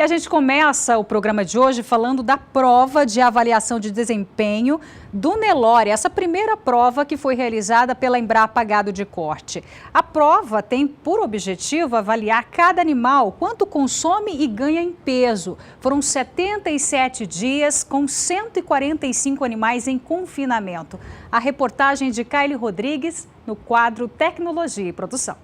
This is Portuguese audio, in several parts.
a gente começa o programa de hoje falando da prova de avaliação de desempenho do Nelore, essa primeira prova que foi realizada pela Embrapa Gado de Corte. A prova tem por objetivo avaliar cada animal, quanto consome e ganha em peso. Foram 77 dias com 145 animais em confinamento. A reportagem de Kaile Rodrigues no quadro Tecnologia e Produção.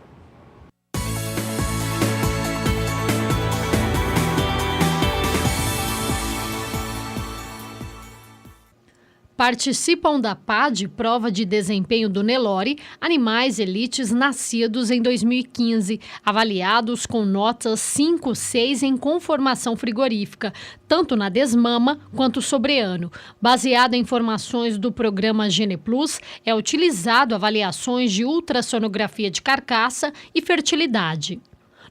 Participam da PAD, prova de desempenho do Nelore, animais elites nascidos em 2015, avaliados com notas 5, 6 em conformação frigorífica, tanto na desmama quanto sobreano. Baseado em informações do programa GenePlus, é utilizado avaliações de ultrassonografia de carcaça e fertilidade.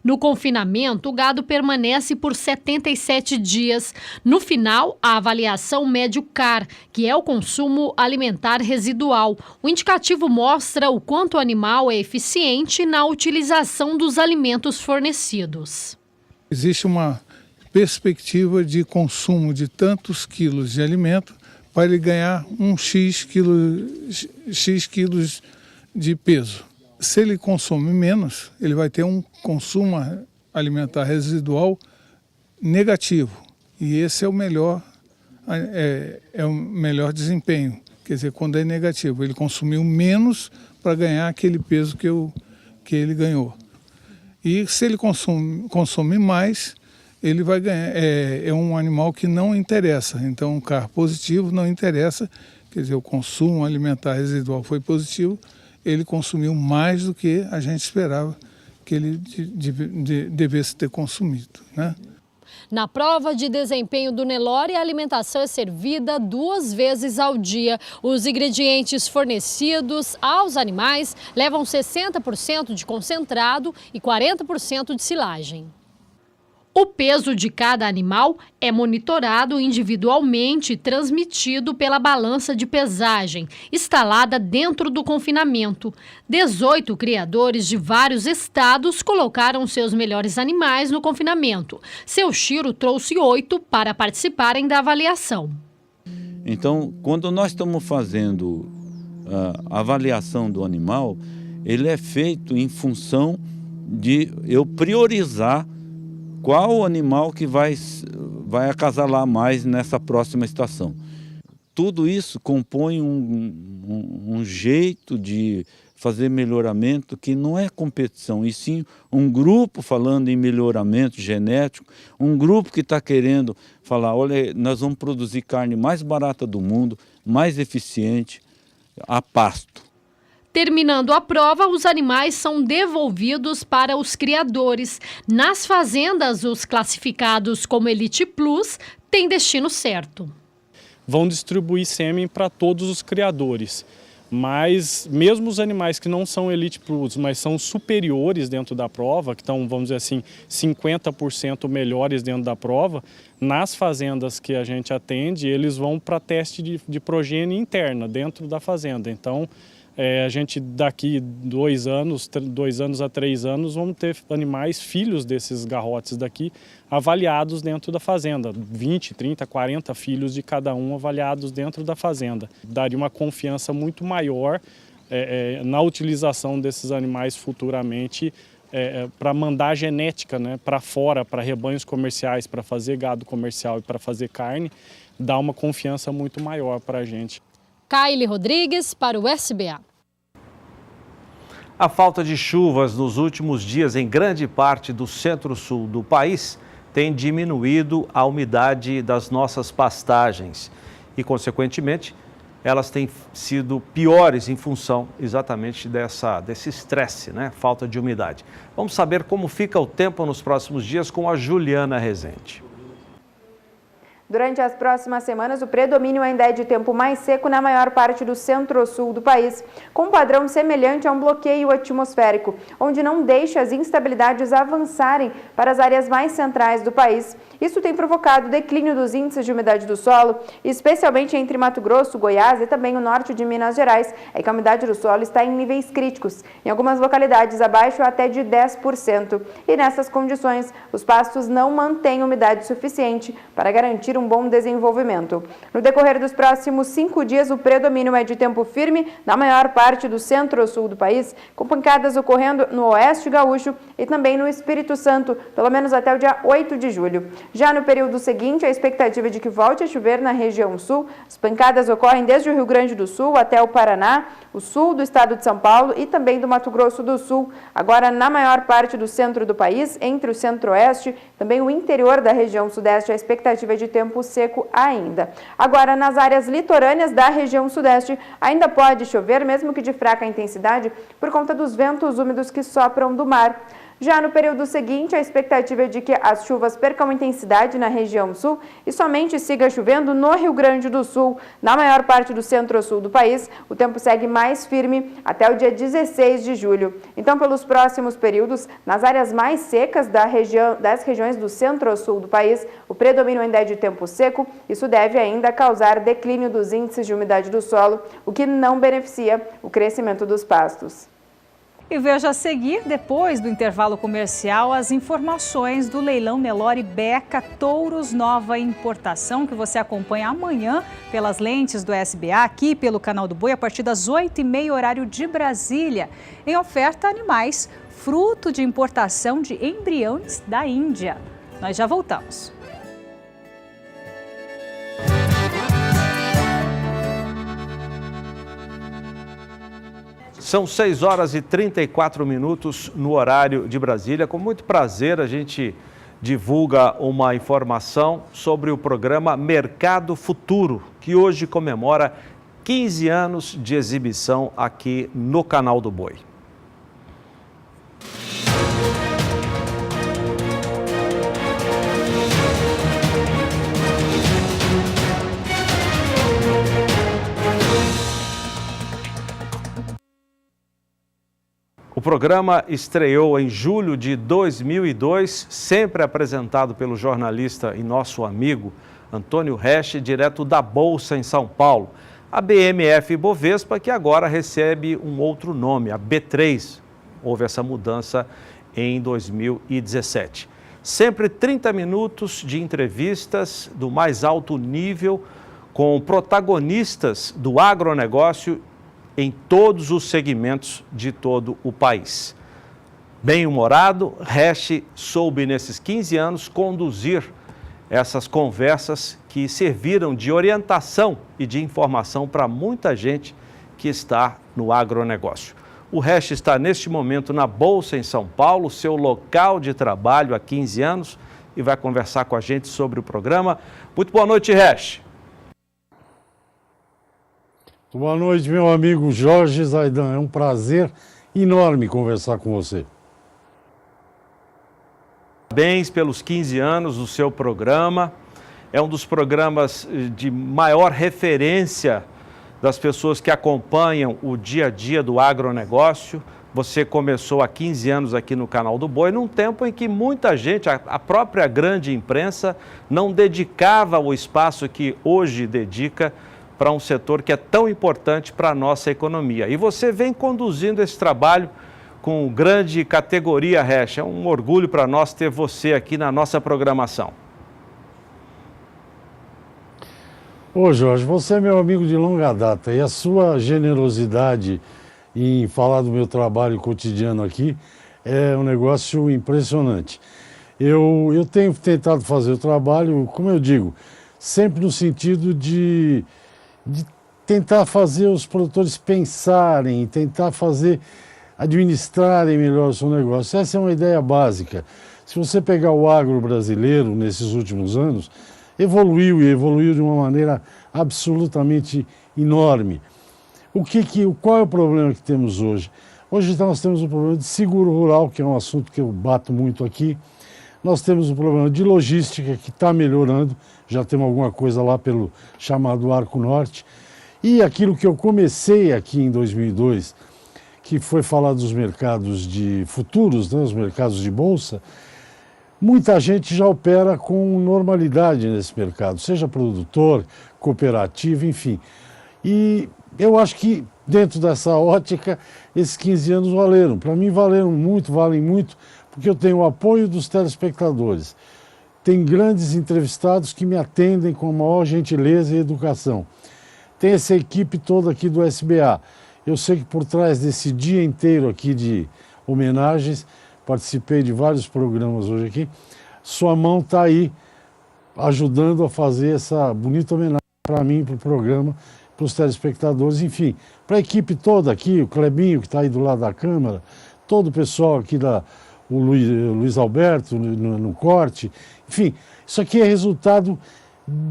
No confinamento, o gado permanece por 77 dias. No final, a avaliação mede o CAR, que é o consumo alimentar residual. O indicativo mostra o quanto o animal é eficiente na utilização dos alimentos fornecidos. Existe uma perspectiva de consumo de tantos quilos de alimento para ele ganhar X quilos de peso. Se ele consome menos, ele vai ter um consumo alimentar residual negativo. E esse é o melhor, o melhor desempenho. Quer dizer, quando é negativo, ele consumiu menos para ganhar aquele peso que ele ganhou. E se ele consome mais, ele vai ganhar. É um animal que não interessa. Então, um CAR positivo não interessa. Quer dizer, o consumo alimentar residual foi positivo. Ele consumiu mais do que a gente esperava que ele devesse ter consumido, né? Na prova de desempenho do Nelore, a alimentação é servida 2 vezes ao dia. Os ingredientes fornecidos aos animais levam 60% de concentrado e 40% de silagem. O peso de cada animal é monitorado individualmente e transmitido pela balança de pesagem, instalada dentro do confinamento. 18 criadores de vários estados colocaram seus melhores animais no confinamento. Seu Chiro trouxe 8 para participarem da avaliação. Então, quando nós estamos fazendo a avaliação do animal, ele é feito em função de eu priorizar qual o animal que vai acasalar mais nessa próxima estação. Tudo isso compõe um jeito de fazer melhoramento que não é competição, e sim um grupo falando em melhoramento genético, um grupo que está querendo falar, olha, nós vamos produzir carne mais barata do mundo, mais eficiente, a pasto. Terminando a prova, os animais são devolvidos para os criadores. Nas fazendas, os classificados como Elite Plus têm destino certo. Vão distribuir sêmen para todos os criadores, mas mesmo os animais que não são Elite Plus, mas são superiores dentro da prova, que estão, vamos dizer assim, 50% melhores dentro da prova, nas fazendas que a gente atende, eles vão para teste de progênie interna dentro da fazenda. Então, a gente daqui 2 anos a 3 anos, vamos ter animais, filhos desses garrotes daqui, avaliados dentro da fazenda. 20, 30, 40 filhos de cada um avaliados dentro da fazenda. Daria uma confiança muito maior na utilização desses animais futuramente para mandar genética, né, para fora, para rebanhos comerciais, para fazer gado comercial e para fazer carne, dá uma confiança muito maior para a gente. Kaile Rodrigues para o SBA. A falta de chuvas nos últimos dias em grande parte do centro-sul do país tem diminuído a umidade das nossas pastagens e, consequentemente, elas têm sido piores em função exatamente desse estresse, né? Falta de umidade. Vamos saber como fica o tempo nos próximos dias com a Juliana Rezende. Durante as próximas semanas, o predomínio ainda é de tempo mais seco na maior parte do centro-sul do país, com um padrão semelhante a um bloqueio atmosférico, onde não deixa as instabilidades avançarem para as áreas mais centrais do país. Isso tem provocado o declínio dos índices de umidade do solo, especialmente entre Mato Grosso, Goiás e também o norte de Minas Gerais, é que a umidade do solo está em níveis críticos, em algumas localidades abaixo até de 10%. E nessas condições, os pastos não mantêm umidade suficiente para garantir um bom desenvolvimento. No decorrer dos próximos 5 dias, o predomínio é de tempo firme na maior parte do centro-sul do país, com pancadas ocorrendo no oeste gaúcho e também no Espírito Santo, pelo menos até o dia 8 de julho. Já no período seguinte, a expectativa é de que volte a chover na região sul. As pancadas ocorrem desde o Rio Grande do Sul até o Paraná, o sul do estado de São Paulo e também do Mato Grosso do Sul. Agora, na maior parte do centro do país, entre o centro-oeste, também o interior da região sudeste, a expectativa é de tempo seco ainda. Agora, nas áreas litorâneas da região sudeste, ainda pode chover, mesmo que de fraca intensidade, por conta dos ventos úmidos que sopram do mar. Já no período seguinte, a expectativa é de que as chuvas percam intensidade na região sul e somente siga chovendo no Rio Grande do Sul. Na maior parte do centro-sul do país, o tempo segue mais firme até o dia 16 de julho. Então, pelos próximos períodos, nas áreas mais secas das regiões do centro-sul do país, o predomínio ainda é de tempo seco. Isso deve ainda causar declínio dos índices de umidade do solo, o que não beneficia o crescimento dos pastos. E veja a seguir, depois do intervalo comercial, as informações do leilão Nelore Beca Touros Nova Importação, que você acompanha amanhã pelas lentes do SBA, aqui pelo Canal do Boi, a partir das 8h30, horário de Brasília. Em oferta, animais, fruto de importação de embriões da Índia. Nós já voltamos. São 6 horas e 34 minutos no horário de Brasília. Com muito prazer, a gente divulga uma informação sobre o programa Mercado Futuro, que hoje comemora 15 anos de exibição aqui no Canal do Boi. O programa estreou em julho de 2002, sempre apresentado pelo jornalista e nosso amigo Antônio Resch, direto da Bolsa em São Paulo. A BMF Bovespa, que agora recebe um outro nome, a B3. Houve essa mudança em 2017. Sempre 30 minutos de entrevistas do mais alto nível com protagonistas do agronegócio em todos os segmentos de todo o país. Bem-humorado, Resch soube nesses 15 anos conduzir essas conversas que serviram de orientação e de informação para muita gente que está no agronegócio. O Resch está neste momento na Bolsa em São Paulo, seu local de trabalho há 15 anos, e vai conversar com a gente sobre o programa. Muito boa noite, Resch. Boa noite, meu amigo Jorge Zaidan. É um prazer enorme conversar com você. Parabéns pelos 15 anos do seu programa. É um dos programas de maior referência das pessoas que acompanham o dia a dia do agronegócio. Você começou há 15 anos aqui no Canal do Boi, num tempo em que muita gente, a própria grande imprensa, não dedicava o espaço que hoje dedica para um setor que é tão importante para a nossa economia. E você vem conduzindo esse trabalho com grande categoria, Resch. É um orgulho para nós ter você aqui na nossa programação. Ô Jorge, você é meu amigo de longa data e a sua generosidade em falar do meu trabalho cotidiano aqui é um negócio impressionante. Eu tenho tentado fazer o trabalho, como eu digo, sempre no sentido de tentar fazer os produtores pensarem, tentar administrarem melhor o seu negócio. Essa é uma ideia básica. Se você pegar o agro brasileiro nesses últimos anos, evoluiu de uma maneira absolutamente enorme. Qual é o problema que temos hoje? Hoje nós temos um problema de seguro rural, que é um assunto que eu bato muito aqui. Nós temos um problema de logística que está melhorando, já temos alguma coisa lá pelo chamado Arco Norte. E aquilo que eu comecei aqui em 2002, que foi falar dos mercados de futuros, né, os mercados de bolsa, muita gente já opera com normalidade nesse mercado, seja produtor, cooperativa, enfim. E eu acho que dentro dessa ótica, esses 15 anos valeram. Para mim valeram muito, valem muito, porque eu tenho o apoio dos telespectadores. Tem grandes entrevistados que me atendem com a maior gentileza e educação. Tem essa equipe toda aqui do SBA. Eu sei que por trás desse dia inteiro aqui de homenagens, participei de vários programas hoje aqui, sua mão está aí ajudando a fazer essa bonita homenagem para mim, para o programa, para os telespectadores, enfim, para a equipe toda aqui, o Clebinho que está aí do lado da câmera, todo o pessoal aqui o Luiz Alberto no corte, enfim, isso aqui é resultado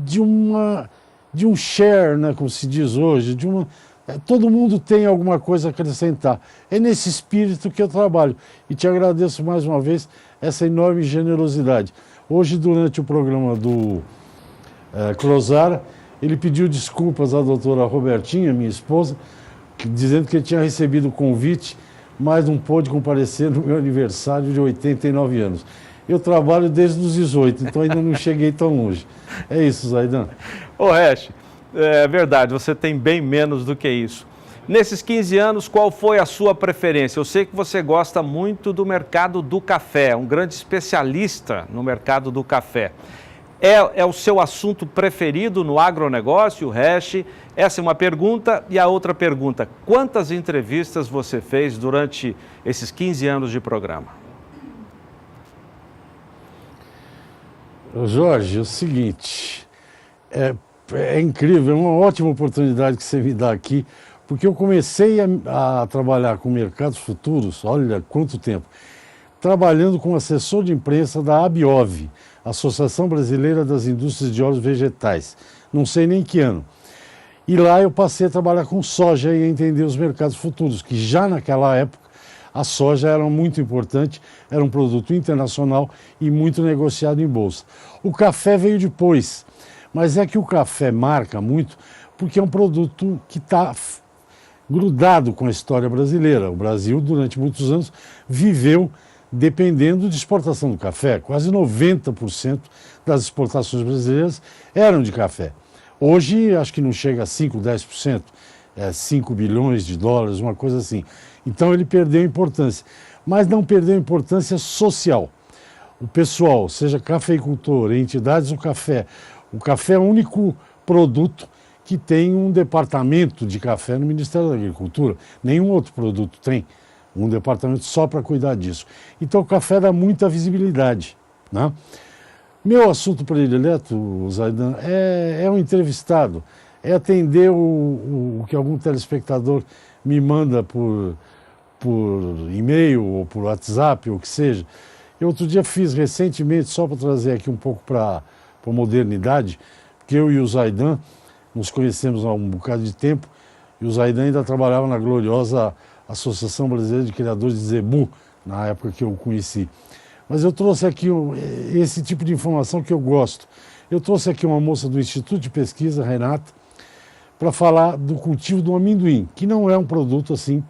de um share, né, como se diz hoje, todo mundo tem alguma coisa a acrescentar. É nesse espírito que eu trabalho e te agradeço mais uma vez essa enorme generosidade. Hoje, durante o programa do Closar, ele pediu desculpas à doutora Robertinha, minha esposa, dizendo que ele tinha recebido o convite, mas não pôde comparecer no meu aniversário de 89 anos. Eu trabalho desde os 18, então ainda não cheguei tão longe. É isso, Zaidan. Ô, Resch, é verdade, você tem bem menos do que isso. Nesses 15 anos, qual foi a sua preferência? Eu sei que você gosta muito do mercado do café, um grande especialista no mercado do café. É o seu assunto preferido no agronegócio, Resch? Essa é uma pergunta. E a outra pergunta, quantas entrevistas você fez durante esses 15 anos de programa? Jorge, é o seguinte, é incrível, é uma ótima oportunidade que você me dá aqui, porque eu comecei a trabalhar com mercados futuros, olha quanto tempo, trabalhando como assessor de imprensa da ABIOV, Associação Brasileira das Indústrias de Óleos Vegetais, não sei nem que ano. E lá eu passei a trabalhar com soja e a entender os mercados futuros, que já naquela época a soja era muito importante, era um produto internacional e muito negociado em bolsa. O café veio depois, mas é que o café marca muito porque é um produto que está grudado com a história brasileira. O Brasil, durante muitos anos, viveu dependendo de exportação do café. Quase 90% das exportações brasileiras eram de café. Hoje, acho que não chega a 5%, 10%, 5 bilhões de dólares, uma coisa assim. Então, ele perdeu importância, mas não perdeu importância social. O pessoal, seja cafeicultor, entidades do café, o café é o único produto que tem um departamento de café no Ministério da Agricultura. Nenhum outro produto tem um departamento só para cuidar disso. Então o café dá muita visibilidade, né? Meu assunto predileto, Zaidan, é um entrevistado, é atender o que algum telespectador me manda por e-mail ou por WhatsApp, ou o que seja. Eu outro dia fiz recentemente, só para trazer aqui um pouco para a modernidade, porque eu e o Zaidan nos conhecemos há um bocado de tempo, e o Zaidan ainda trabalhava na gloriosa Associação Brasileira de Criadores de Zebu, na época que eu o conheci. Mas eu trouxe aqui esse tipo de informação que eu gosto. Eu trouxe aqui uma moça do Instituto de Pesquisa, Renata, para falar do cultivo do amendoim, que não é um produto assim,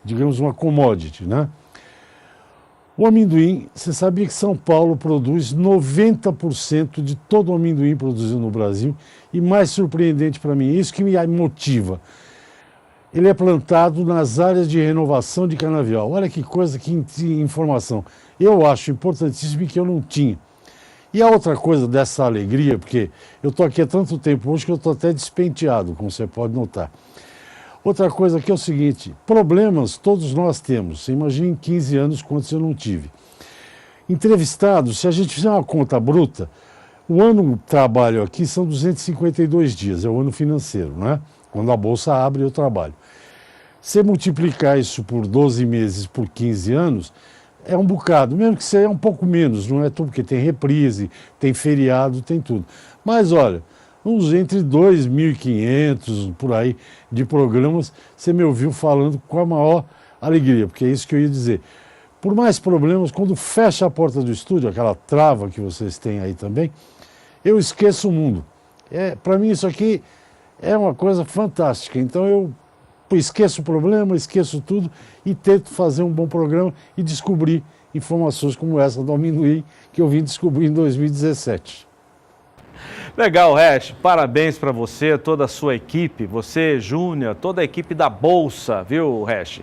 digamos, uma commodity, né? O amendoim, você sabia que São Paulo produz 90% de todo o amendoim produzido no Brasil? E mais surpreendente para mim, isso que me motiva. Ele é plantado nas áreas de renovação de canavial. Olha que coisa, que informação. Eu acho importantíssimo e que eu não tinha. E a outra coisa dessa alegria, porque eu estou aqui há tanto tempo hoje que eu estou até despenteado, como você pode notar. Outra coisa que é o seguinte, problemas todos nós temos. Você imagina em 15 anos quantos eu não tive. Entrevistados, se a gente fizer uma conta bruta, o ano trabalho aqui são 252 dias, é o ano financeiro, né? Quando a bolsa abre, eu trabalho. Se multiplicar isso por 12 meses, por 15 anos, é um bocado, mesmo que seja um pouco menos, não é tudo, porque tem reprise, tem feriado, tem tudo. Mas olha, uns entre 2.500, por aí, de programas, você me ouviu falando com a maior alegria, porque é isso que eu ia dizer. por mais problemas, quando fecha a porta do estúdio, aquela trava que vocês têm aí também, eu esqueço o mundo. Para mim isso aqui é uma coisa fantástica. Então eu esqueço o problema, esqueço tudo e tento fazer um bom programa e descobrir informações como essa do amendoim que eu vim descobrir em 2017. Legal, Resch. Parabéns para você, toda a sua equipe, você, Júnior, toda a equipe da Bolsa, viu, Resch?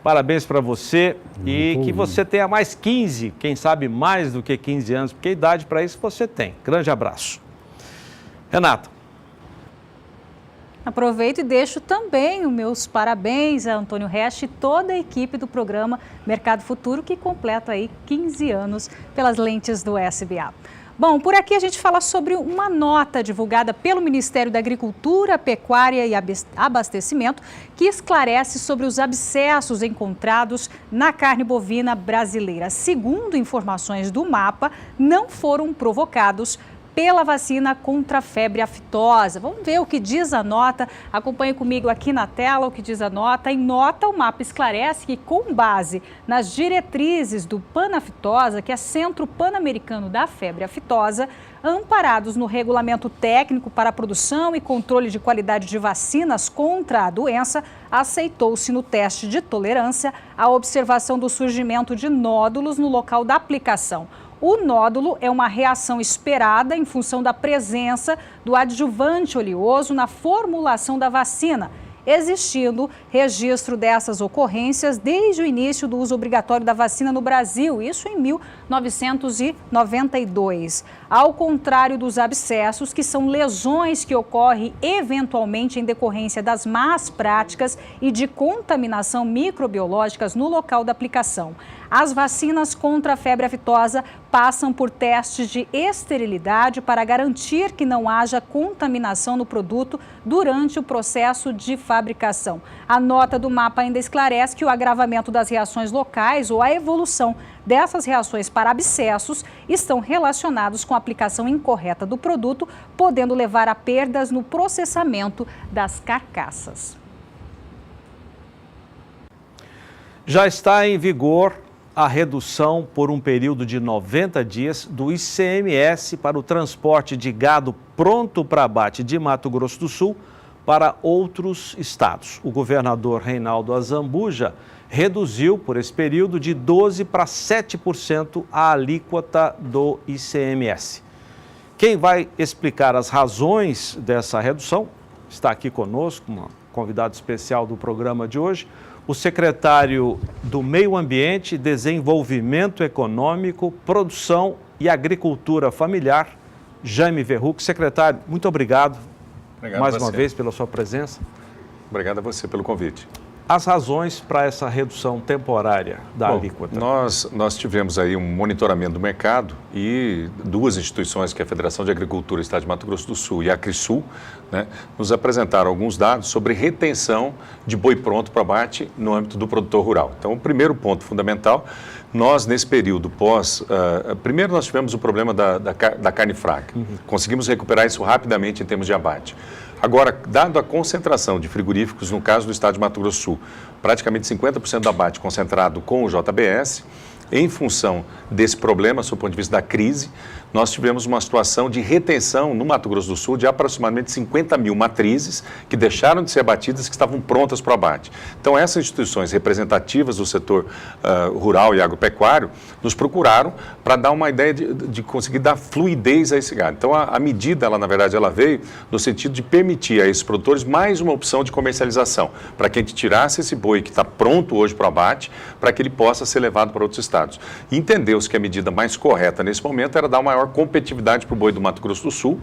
Parabéns para você e que você tenha mais 15, quem sabe mais do que 15 anos, porque idade para isso você tem. Grande abraço. Renata. Aproveito e deixo também os meus parabéns a Antônio Resch e toda a equipe do programa Mercado Futuro, que completa aí 15 anos pelas lentes do SBA. Bom, por aqui a gente fala sobre uma nota divulgada pelo Ministério da Agricultura, Pecuária e Abastecimento que esclarece sobre os abscessos encontrados na carne bovina brasileira. Segundo informações do MAPA, não foram provocados pela vacina contra a febre aftosa. Vamos ver o que diz a nota. Acompanhe comigo aqui na tela o que diz a nota. Em nota, o MAPA esclarece que, com base nas diretrizes do Panaftosa, que é Centro Pan-Americano da Febre Aftosa, amparados no Regulamento Técnico para a Produção e Controle de Qualidade de Vacinas contra a doença, aceitou-se no teste de tolerância a observação do surgimento de nódulos no local da aplicação. O nódulo é uma reação esperada em função da presença do adjuvante oleoso na formulação da vacina, existindo registro dessas ocorrências desde o início do uso obrigatório da vacina no Brasil, isso em 1992. Ao contrário dos abscessos, que são lesões que ocorrem eventualmente em decorrência das más práticas e de contaminação microbiológicas no local da aplicação. As vacinas contra a febre aftosa passam por testes de esterilidade para garantir que não haja contaminação no produto durante o processo de fabricação. A nota do MAPA ainda esclarece que o agravamento das reações locais ou a evolução dessas reações para abscessos estão relacionados com a aplicação incorreta do produto, podendo levar a perdas no processamento das carcaças. Já está em vigor a redução por um período de 90 dias do ICMS para o transporte de gado pronto para abate de Mato Grosso do Sul para outros estados. O governador Reinaldo Azambuja reduziu por esse período de 12% para 7% a alíquota do ICMS. Quem vai explicar as razões dessa redução está aqui conosco, um convidado especial do programa de hoje, o secretário do Meio Ambiente, Desenvolvimento Econômico, Produção e Agricultura Familiar, Jaime Verruc. Secretário, muito obrigado mais uma vez pela sua presença. Obrigado a você pelo convite. As razões para essa redução temporária da alíquota? Nós tivemos aí um monitoramento do mercado e duas instituições, que é a Federação de Agricultura do Estado de Mato Grosso do Sul e a Acrisul, né, nos apresentaram alguns dados sobre retenção de boi pronto para abate no âmbito do produtor rural. Então, o primeiro ponto fundamental, nós nesse período primeiro nós tivemos o problema da carne fraca. Conseguimos recuperar isso rapidamente em termos de abate. Agora, dado a concentração de frigoríficos, no caso do estado de Mato Grosso do Sul, praticamente 50% do abate concentrado com o JBS, em função desse problema, sob o ponto de vista da crise, nós tivemos uma situação de retenção no Mato Grosso do Sul de aproximadamente 50 mil matrizes que deixaram de ser abatidas, que estavam prontas para o abate. Então, essas instituições representativas do setor rural e agropecuário nos procuraram para dar uma ideia de conseguir dar fluidez a esse gado. Então, a medida, na verdade, ela veio no sentido de permitir a esses produtores mais uma opção de comercialização, para que a gente tirasse esse boi que está pronto hoje para o abate, para que ele possa ser levado para outros estados. E entendeu-se que a medida mais correta nesse momento era dar uma maior competitividade para o boi do Mato Grosso do Sul,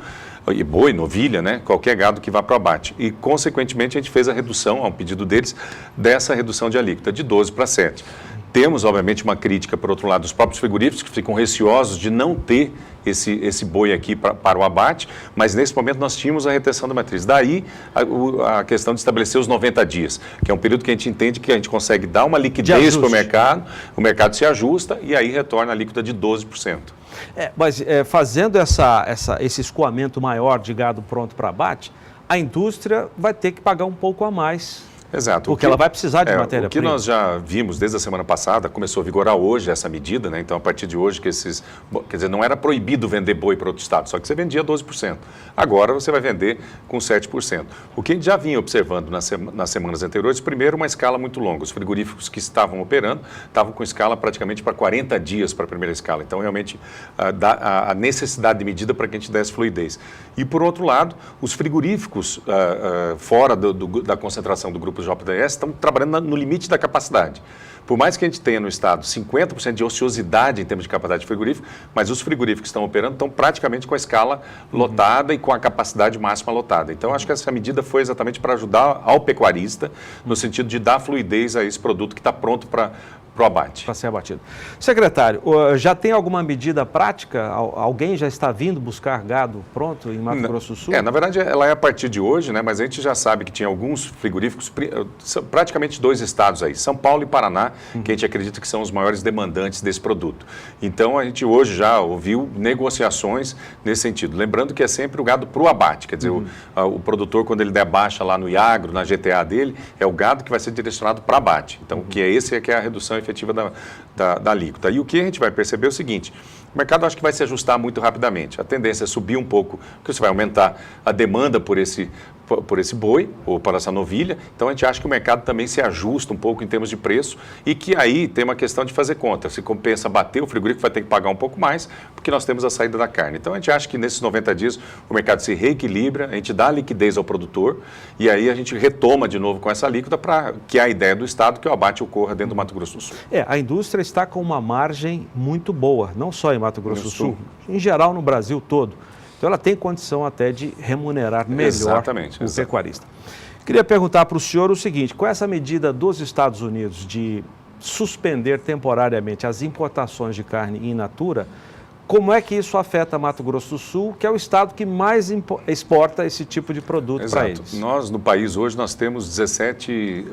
e boi, novilha, né, qualquer gado que vá para o abate. E, consequentemente, a gente fez a redução, ao pedido deles, dessa redução de alíquota, de 12% para 7%. Temos, obviamente, uma crítica, por outro lado, dos próprios frigoríficos, que ficam receosos de não ter esse boi aqui para o abate, mas nesse momento nós tínhamos a retenção da matriz. Daí a questão de estabelecer os 90 dias, que é um período que a gente entende que a gente consegue dar uma liquidez para o mercado se ajusta e aí retorna a alíquota de 12%. Mas fazendo esse escoamento maior de gado pronto para abate, a indústria vai ter que pagar um pouco a mais Exato. Porque ela vai precisar de matéria-prima. O que nós já vimos desde a semana passada, começou a vigorar hoje essa medida, né? Então, a partir de hoje, quer dizer, não era proibido vender boi para outro estado, só que você vendia 12%. Agora você vai vender com 7%. O que a gente já vinha observando nas semanas anteriores, primeiro, uma escala muito longa. Os frigoríficos que estavam operando estavam com escala praticamente para 40 dias para a primeira escala. Então, realmente, a necessidade de medida para que a gente desse fluidez. E, por outro lado, os frigoríficos fora da concentração do grupo JBS estão trabalhando no limite da capacidade. Por mais que a gente tenha no estado 50% de ociosidade em termos de capacidade de frigorífico, mas os frigoríficos que estão operando estão praticamente com a escala lotada e com a capacidade máxima lotada. Então, acho que essa medida foi exatamente para ajudar ao pecuarista, no sentido de dar fluidez a esse produto que está pronto para o abate. Para ser abatido. Secretário, já tem alguma medida prática? Alguém já está vindo buscar gado pronto em Mato Grosso do Sul? Na verdade, ela é a partir de hoje, né? Mas a gente já sabe que tinha alguns frigoríficos, praticamente 2 estados aí, São Paulo e Paraná, que a gente acredita que são os maiores demandantes desse produto. Então, a gente hoje já ouviu negociações nesse sentido. Lembrando que é sempre o gado para o abate, quer dizer, o produtor, quando ele der baixa lá no Iagro, na GTA dele, é o gado que vai ser direcionado para abate. Então, que é a redução efetiva da alíquota. E o que a gente vai perceber é o seguinte: o mercado acho que vai se ajustar muito rapidamente. A tendência é subir um pouco, porque você vai aumentar a demanda por esse boi ou por essa novilha. Então, a gente acha que o mercado também se ajusta um pouco em termos de preço e que aí tem uma questão de fazer conta. Se compensa bater, o frigorífico vai ter que pagar um pouco mais, porque nós temos a saída da carne. Então, a gente acha que nesses 90 dias o mercado se reequilibra, a gente dá liquidez ao produtor e aí a gente retoma de novo com essa alíquota para que a ideia do Estado que o abate ocorra dentro do Mato Grosso do Sul. A indústria está com uma margem muito boa, não só em Mato Grosso do Sul, em geral no Brasil todo. Então, ela tem condição até de remunerar melhor o pecuarista. Queria perguntar para o senhor o seguinte: com essa medida dos Estados Unidos de suspender temporariamente as importações de carne in natura, como é que isso afeta Mato Grosso do Sul, que é o estado que mais exporta esse tipo de produto para eles? Nós, no país, hoje, nós tínhamos 17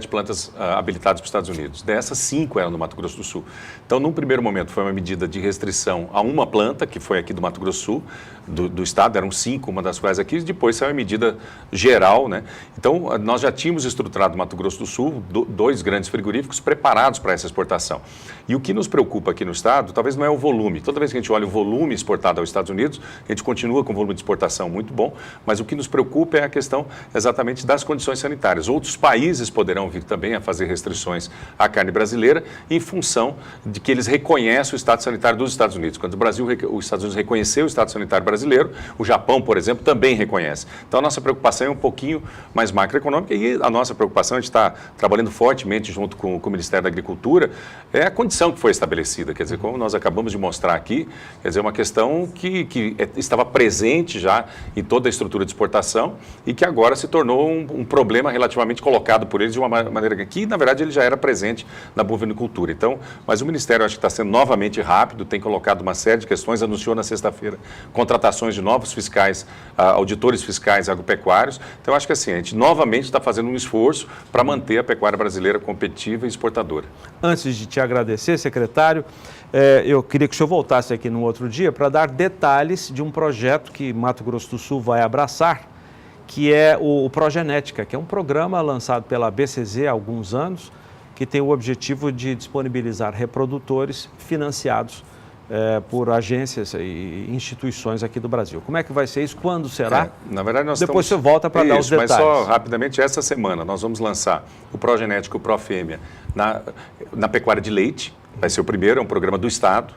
plantas habilitadas para os Estados Unidos. Dessas, 5 eram no Mato Grosso do Sul. Então, num primeiro momento, foi uma medida de restrição a uma planta, que foi aqui do Mato Grosso do Sul, do estado, eram 5, uma das quais aqui, e depois saiu a medida geral, né? Então, nós já tínhamos estruturado no Mato Grosso do Sul 2 grandes frigoríficos preparados para essa exportação. E o que nos preocupa aqui no estado, talvez não é o volume. Toda vez que a gente olha o volume exportado aos Estados Unidos, a gente continua com um volume de exportação muito bom, mas o que nos preocupa é a questão exatamente das condições sanitárias. Outros países poderão vir também a fazer restrições à carne brasileira em função de que eles reconhecem o estado sanitário dos Estados Unidos. Quando os Estados Unidos reconheceu o estado sanitário brasileiro, o Japão, por exemplo, também reconhece. Então, a nossa preocupação é um pouquinho mais macroeconômica e a nossa preocupação, a gente está trabalhando fortemente junto com o Ministério da Agricultura, é a condição que foi estabelecida. Quer dizer, como nós acabamos de mostrar aqui, quer dizer, uma questão que estava presente já em toda a estrutura de exportação e que agora se tornou um problema relativamente colocado por eles de uma maneira que, na verdade, ele já era presente na bovinicultura. Então, mas o Ministério acho que está sendo novamente rápido, tem colocado uma série de questões, anunciou na sexta-feira contratações de novos fiscais, auditores fiscais agropecuários. Então, acho que assim, a gente novamente está fazendo um esforço para manter a pecuária brasileira competitiva e exportadora. Antes de te agradecer, secretário, eu queria que o senhor voltasse aqui num outro dia para dar detalhes de um projeto que Mato Grosso do Sul vai abraçar, que é o Progenética, que é um programa lançado pela BCZ há alguns anos, que tem o objetivo de disponibilizar reprodutores financiados por agências e instituições aqui do Brasil. Como é que vai ser isso? Quando será? Na verdade, nós Depois você volta para dar os detalhes. Mas só rapidamente, essa semana nós vamos lançar o Progenética e o Profêmea na pecuária de leite. Vai ser o primeiro, é um programa do Estado.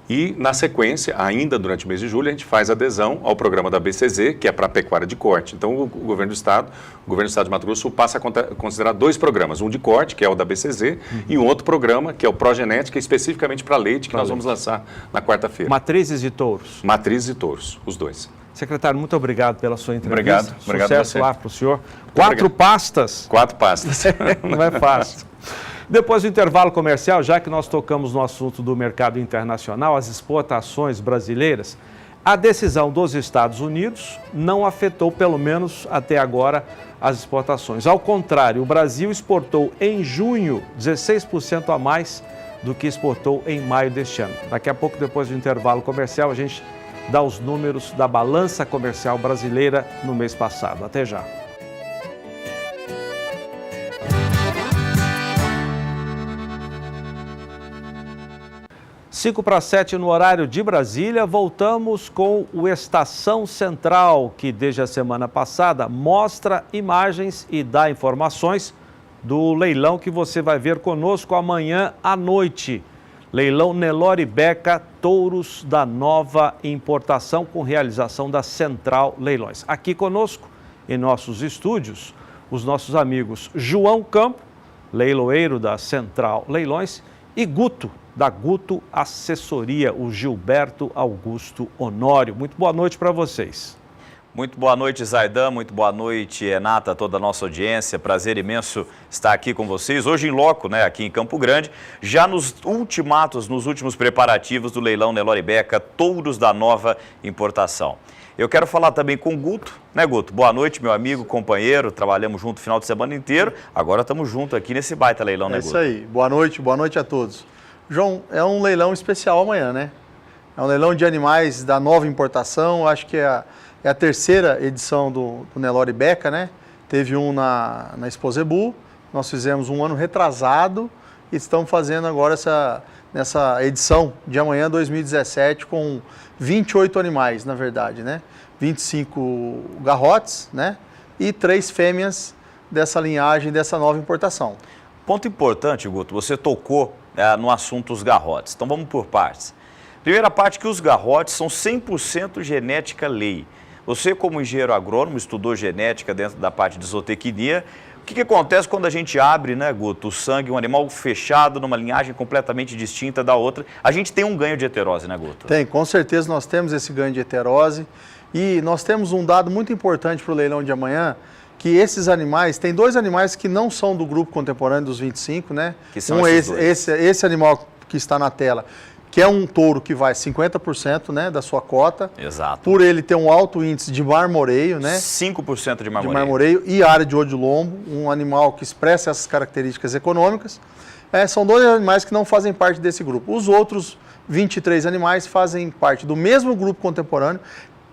E, na sequência, ainda durante o mês de julho, a gente faz adesão ao programa da BCZ, que é para a pecuária de corte. Então, o governo do Estado de Mato Grosso do Sul passa a considerar 2 programas. Um de corte, que é o da BCZ, e um outro programa, que é o Progenética, especificamente para leite, que nós vamos lançar na quarta-feira. Matrizes e touros? Matrizes e touros, os 2. Secretário, muito obrigado pela sua entrevista. Obrigado. Sucesso lá para o senhor. 4 pastas? 4 pastas. Não é fácil. Depois do intervalo comercial, já que nós tocamos no assunto do mercado internacional, as exportações brasileiras, a decisão dos Estados Unidos não afetou, pelo menos até agora, as exportações. Ao contrário, o Brasil exportou em junho 16% a mais do que exportou em maio deste ano. Daqui a pouco, depois do intervalo comercial, a gente dá os números da balança comercial brasileira no mês passado. Até já. 5:07 no horário de Brasília, voltamos com o Estação Central, que desde a semana passada mostra imagens e dá informações do leilão que você vai ver conosco amanhã à noite. Leilão Nelore Beca, touros da nova importação, com realização da Central Leilões. Aqui conosco, em nossos estúdios, os nossos amigos João Campo, leiloeiro da Central Leilões, e Guto, da Guto Assessoria, o Gilberto Augusto Honório. Muito boa noite para vocês. Muito boa noite, Zaidan. Muito boa noite, Renata, toda a nossa audiência. Prazer imenso estar aqui com vocês. Hoje em loco, né, aqui em Campo Grande, já nos últimos preparativos do leilão Nelore Beca, touros da nova importação. Eu quero falar também com o Guto, né, Guto? Boa noite, meu amigo, companheiro. Trabalhamos junto o final de semana inteiro. Agora estamos juntos aqui nesse baita leilão, né, Guto? É isso aí. Boa noite a todos. João, é um leilão especial amanhã, né? É um leilão de animais da nova importação. Acho que é a terceira edição do Nelore Beca, né? Teve um na Expo Zebu, nós fizemos um ano retrasado e estamos fazendo agora nessa edição de amanhã, 2017, com 28 animais, na verdade, né? 25 garrotes, né? E 3 fêmeas dessa linhagem, dessa nova importação. Ponto importante, Guto, você tocou no assunto os garrotes. Então vamos por partes. Primeira parte, que os garrotes são 100% genética lei. Você, como engenheiro agrônomo, estudou genética dentro da parte de zootecnia. O que acontece quando a gente abre, né, Guto, o sangue, um animal fechado numa linhagem completamente distinta da outra? A gente tem um ganho de heterose, né, Guto? Tem, com certeza nós temos esse ganho de heterose. E nós temos um dado muito importante para o leilão de amanhã, que esses animais, tem 2 animais que não são do grupo contemporâneo dos 25, né? Que são esse animal que está na tela, que é um touro que vai 50%, né, da sua cota. Exato. Por ele ter um alto índice de marmoreio, né? 5% de marmoreio. De marmoreio e área de olho de lombo, um animal que expressa essas características econômicas. São 2 animais que não fazem parte desse grupo. Os outros 23 animais fazem parte do mesmo grupo contemporâneo,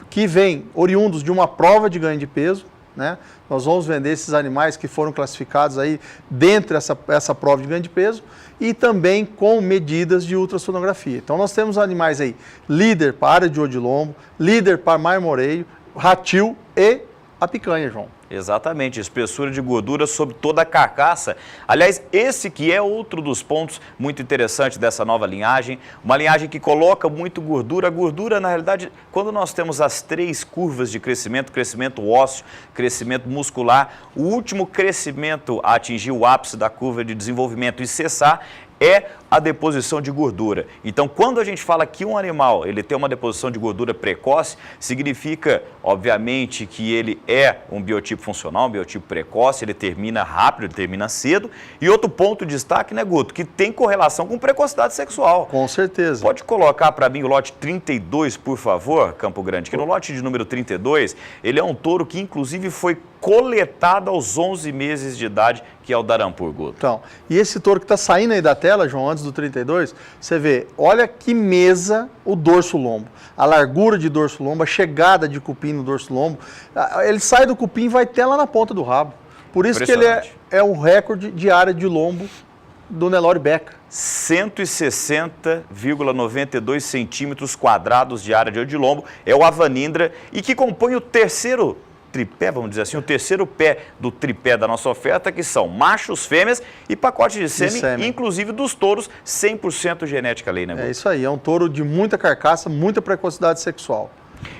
que vem oriundos de uma prova de ganho de peso, né? Nós vamos vender esses animais que foram classificados aí dentro dessa prova de ganho de peso e também com medidas de ultrassonografia. Então nós temos animais aí, líder para área de olho de lombo, líder para marmoreio, ratil e a picanha, João. Exatamente, espessura de gordura sobre toda a carcaça. Aliás, esse que é outro dos pontos muito interessantes dessa nova linhagem, uma linhagem que coloca muito gordura. A gordura, na realidade, quando nós temos as 3 curvas de crescimento, crescimento ósseo, crescimento muscular, o último crescimento a atingir o ápice da curva de desenvolvimento e cessar é a deposição de gordura. Então, quando a gente fala que um animal ele tem uma deposição de gordura precoce, significa, obviamente, que ele é um biotipo funcional, um biotipo precoce, ele termina rápido, ele termina cedo. E outro ponto de destaque, né, Guto, que tem correlação com precocidade sexual. Com certeza. Pode colocar para mim o lote 32, por favor, Campo Grande, que no lote de número 32, ele é um touro que, inclusive, foi coletado aos 11 meses de idade, que é o Darampur, Guto. Então, e esse touro que está saindo aí da tela, João, antes do 32, você vê, olha que mesa o dorso-lombo, a largura de dorso-lombo, a chegada de cupim no dorso-lombo, ele sai do cupim e vai até lá na ponta do rabo. Por isso que ele é o recorde de área de lombo do Nelore Beca. 160,92 centímetros quadrados de área de olho de lombo, é o Avanindra, e que compõe o terceiro tripé, vamos dizer assim, o terceiro pé do tripé da nossa oferta, que são machos, fêmeas e pacote de sêmen, inclusive dos touros 100% genética lei, né, Guto? É isso aí, é um touro de muita carcaça, muita precocidade sexual.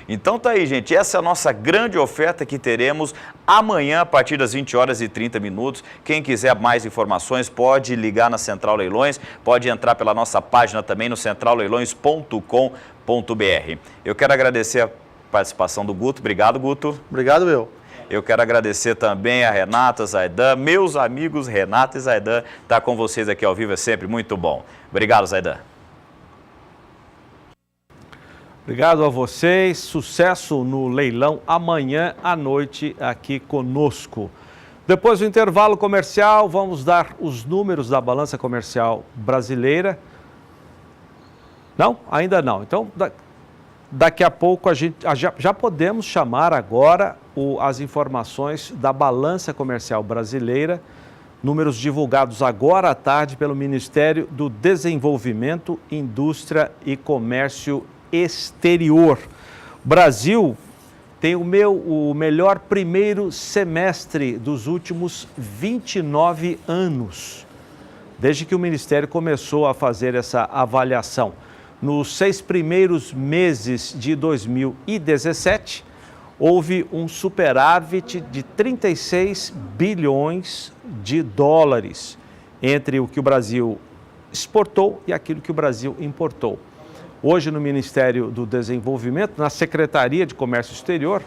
Então tá aí, gente, essa é a nossa grande oferta que teremos amanhã a partir das 20h30. Quem quiser mais informações pode ligar na Central Leilões, pode entrar pela nossa página também no centralleilões.com.br. Eu quero agradecer a participação do Guto. Obrigado, Guto. Obrigado, meu. Eu quero agradecer também a Renata, Zaidan, meus amigos Renata e Zaidan. Estar com vocês aqui ao vivo é sempre muito bom. Obrigado, Zaidan. Obrigado a vocês. Sucesso no leilão amanhã à noite aqui conosco. Depois do intervalo comercial, vamos dar os números da balança comercial brasileira. Não? Ainda não. Então, daqui a pouco a gente já podemos chamar agora as informações da balança comercial brasileira Números divulgados agora à tarde pelo Ministério do Desenvolvimento, Indústria e Comércio Exterior. O Brasil tem o melhor primeiro semestre dos últimos 29 anos, desde que o Ministério começou a fazer essa avaliação. Nos 6 primeiros meses de 2017, houve um superávit de 36 bilhões de dólares entre o que o Brasil exportou e aquilo que o Brasil importou. Hoje, no Ministério do Desenvolvimento, na Secretaria de Comércio Exterior,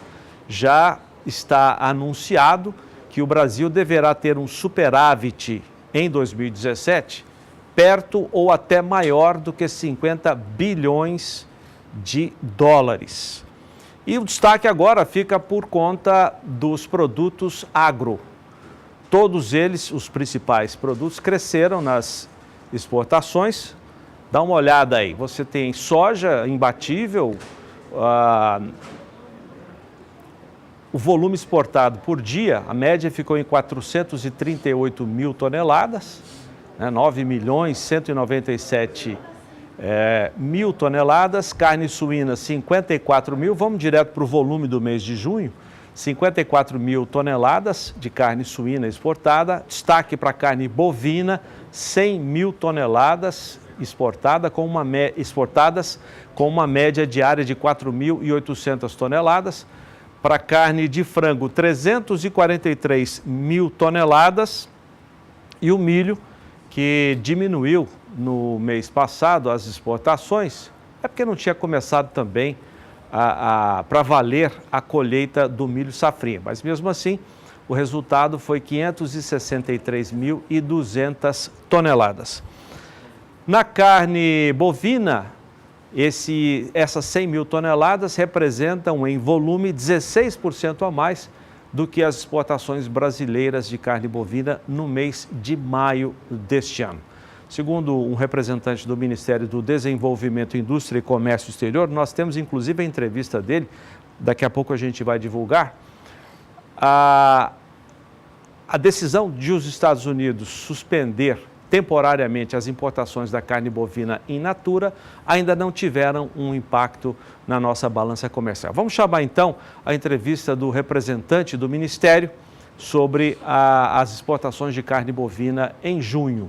já está anunciado que o Brasil deverá ter um superávit em 2017 perto ou até maior do que 50 bilhões de dólares. E o destaque agora fica por conta dos produtos agro. Todos eles, os principais produtos, cresceram nas exportações. Dá uma olhada aí, você tem soja imbatível, o volume exportado por dia, a média ficou em 438 mil toneladas, né, 9.197.000 mil toneladas, carne suína 54 mil, vamos direto para o volume do mês de junho, 54 mil toneladas de carne suína exportada, destaque para a carne bovina, 100 mil toneladas exportadas com uma média diária de 4.800 toneladas, para carne de frango 343 mil toneladas e o milho, que diminuiu no mês passado as exportações, é porque não tinha começado também para valer a colheita do milho safrinha, mas mesmo assim o resultado foi 563.200 toneladas. Na carne bovina, essas 100 mil toneladas representam em volume 16% a mais do que as exportações brasileiras de carne bovina no mês de maio deste ano. Segundo um representante do Ministério do Desenvolvimento, Indústria e Comércio Exterior, nós temos inclusive a entrevista dele, daqui a pouco a gente vai divulgar, a decisão de os Estados Unidos suspender temporariamente as importações da carne bovina in natura ainda não tiveram um impacto na nossa balança comercial. Vamos chamar então a entrevista do representante do Ministério sobre as exportações de carne bovina em junho.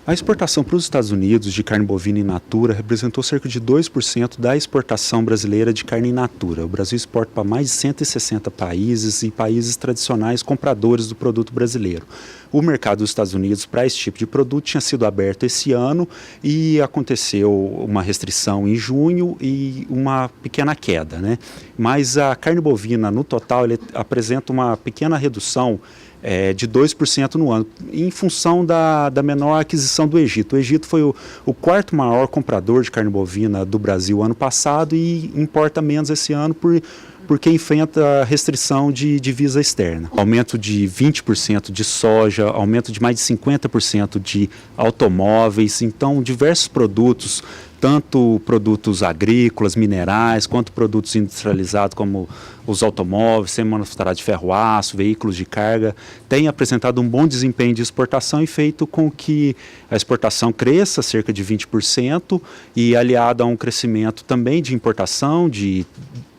A exportação para os Estados Unidos de carne bovina in natura representou cerca de 2% da exportação brasileira de carne in natura. O Brasil exporta para mais de 160 países e países tradicionais compradores do produto brasileiro. O mercado dos Estados Unidos para esse tipo de produto tinha sido aberto esse ano e aconteceu uma restrição em junho e uma pequena queda, né? Mas a carne bovina, no total, ele apresenta uma pequena redução de 2% no ano, em função da menor aquisição do Egito. O Egito foi o quarto maior comprador de carne bovina do Brasil ano passado e importa menos esse ano porque enfrenta restrição de divisa externa. Aumento de 20% de soja, aumento de mais de 50% de automóveis, então diversos produtos, tanto produtos agrícolas, minerais, quanto produtos industrializados como os automóveis, semi-manufaturados de ferro-aço, veículos de carga, têm apresentado um bom desempenho de exportação e feito com que a exportação cresça cerca de 20% e aliado a um crescimento também de importação de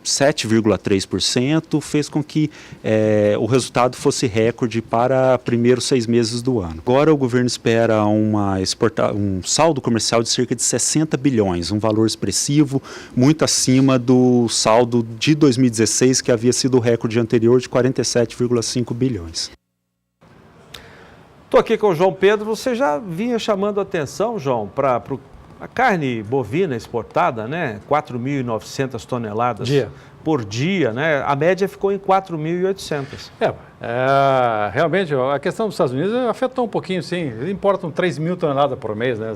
7,3%, fez com que o resultado fosse recorde para primeiros 6 meses do ano. Agora o governo espera um saldo comercial de cerca de 60 bilhões, um valor expressivo, muito acima do saldo de 2016, que havia sido o recorde anterior de 47,5 bilhões. Estou aqui com o João Pedro, você já vinha chamando a atenção, João, para a carne bovina exportada, né? 4.900 toneladas por dia, né? A média ficou em 4.800. Realmente, a questão dos Estados Unidos afetou um pouquinho, sim. Eles importam 3 mil toneladas por mês, né?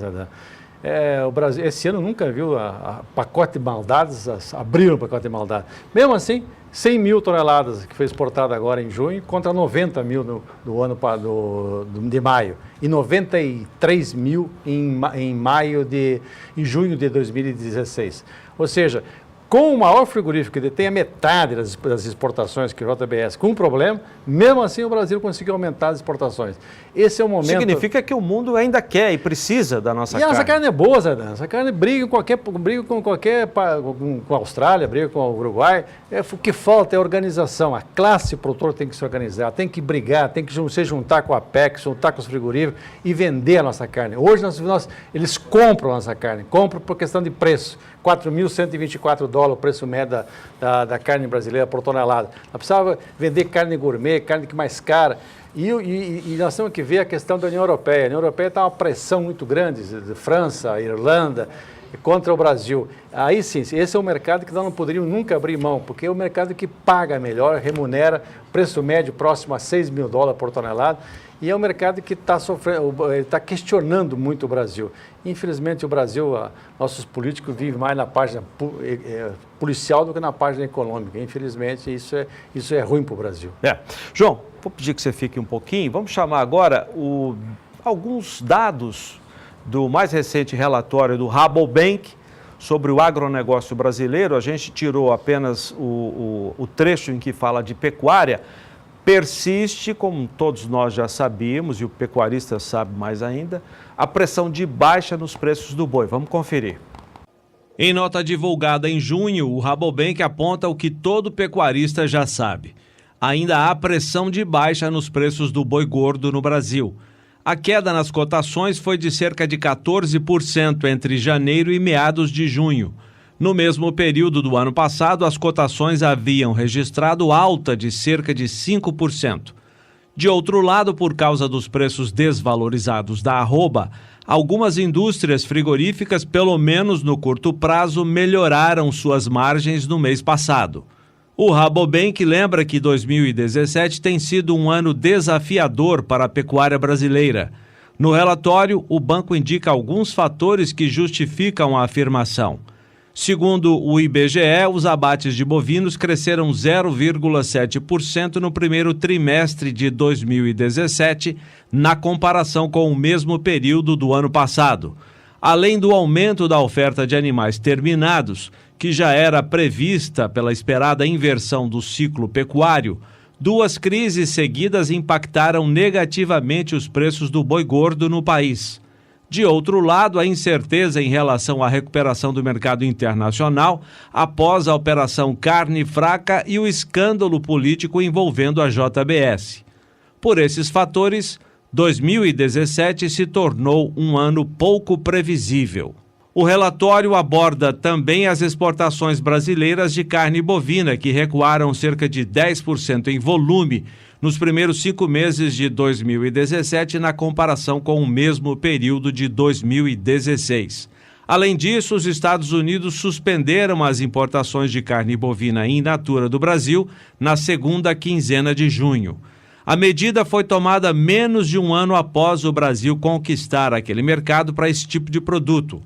O Brasil, esse ano nunca viu a pacote de maldades, abriram o pacote de maldades. Mesmo assim, 100 mil toneladas que foi exportada agora em junho, contra 90 mil do ano de maio, e 93 mil em junho de 2016. Ou seja, com o maior frigorífico que detém a metade das exportações, que é o JBS, com um problema, mesmo assim o Brasil conseguiu aumentar as exportações. Esse é o momento... Significa que o mundo ainda quer e precisa da nossa carne. E essa carne é boa, Zé Dan. Essa carne briga com a Austrália, briga com o Uruguai. O que falta é organização. A classe produtora tem que se organizar, tem que brigar, tem que se juntar com a Apex, juntar com os frigoríficos e vender a nossa carne. Hoje eles compram a nossa carne, compram por questão de preço. $4.124 o preço médio da carne brasileira por tonelada. Nós precisávamos vender carne gourmet, carne mais cara. E nós temos que ver a questão da União Europeia. A União Europeia está uma pressão muito grande, de França, Irlanda, contra o Brasil. Aí sim, esse é um mercado que nós não poderíamos nunca abrir mão, porque é o mercado que paga melhor, remunera, preço médio próximo a $6.000 por tonelada. E é um mercado que está questionando muito o Brasil. Infelizmente, o Brasil, nossos políticos vivem mais na página policial do que na página econômica. Infelizmente, isso é ruim para o Brasil. João, vou pedir que você fique um pouquinho. Vamos chamar agora alguns dados do mais recente relatório do Rabobank sobre o agronegócio brasileiro. A gente tirou apenas o trecho em que fala de pecuária. Persiste, como todos nós já sabíamos, e o pecuarista sabe mais ainda, a pressão de baixa nos preços do boi. Vamos conferir. Em nota divulgada em junho, o Rabobank aponta o que todo pecuarista já sabe. Ainda há pressão de baixa nos preços do boi gordo no Brasil. A queda nas cotações foi de cerca de 14% entre janeiro e meados de junho. No mesmo período do ano passado, as cotações haviam registrado alta de cerca de 5%. De outro lado, por causa dos preços desvalorizados da arroba, algumas indústrias frigoríficas, pelo menos no curto prazo, melhoraram suas margens no mês passado. O Rabobank lembra que 2017 tem sido um ano desafiador para a pecuária brasileira. No relatório, o banco indica alguns fatores que justificam a afirmação. Segundo o IBGE, os abates de bovinos cresceram 0,7% no primeiro trimestre de 2017, na comparação com o mesmo período do ano passado. Além do aumento da oferta de animais terminados, que já era prevista pela esperada inversão do ciclo pecuário, duas crises seguidas impactaram negativamente os preços do boi gordo no país. De outro lado, a incerteza em relação à recuperação do mercado internacional após a Operação Carne Fraca e o escândalo político envolvendo a JBS. Por esses fatores, 2017 se tornou um ano pouco previsível. O relatório aborda também as exportações brasileiras de carne bovina, que recuaram cerca de 10% em volume nos primeiros 5 meses de 2017, na comparação com o mesmo período de 2016. Além disso, os Estados Unidos suspenderam as importações de carne bovina in natura do Brasil na segunda quinzena de junho. A medida foi tomada menos de um ano após o Brasil conquistar aquele mercado para esse tipo de produto.